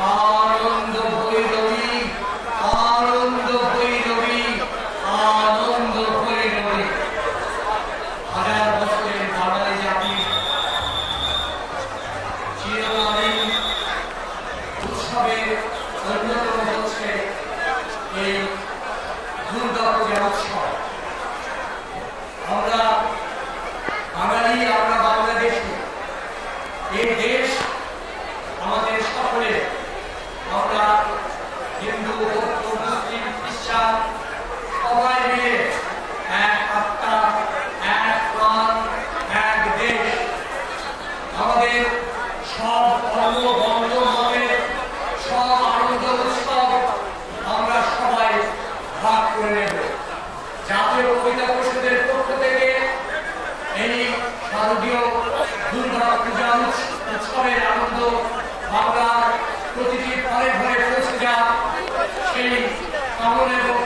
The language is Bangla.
আনন্দ ভৈরবী, আনন্দ ভৈরবী, আনন্দ ভৈরবী। হাজার বছরের বাঙালি জাতির চিরকালীন উৎসবের অন্যতম হচ্ছে এই দুর্গা পূজা উৎসব। আমরা বাঙালি, আমরা বাংলাদেশি, এই দেশ আমাদের সকলের। আমরা হিন্দু, বৌদ্ধ, মুসলিম, খ্রিস্টান সবাই মিলে এক আত্মা, এক প্রাণ, এক দেশ। আমাদের সব ধর্ম, বর্ণ, মতের সব আনন্দ উৎসব আমরা সবাই ভাগ করে নেব। জাতীয় কবিতা পরিষদের পক্ষ থেকে এই শারদীয় দুর্গা পূজা উৎসবের আনন্দ বাংলার প্রতিটি ঘরে ঘরে পৌঁছে যাক, সেই কামনা এবং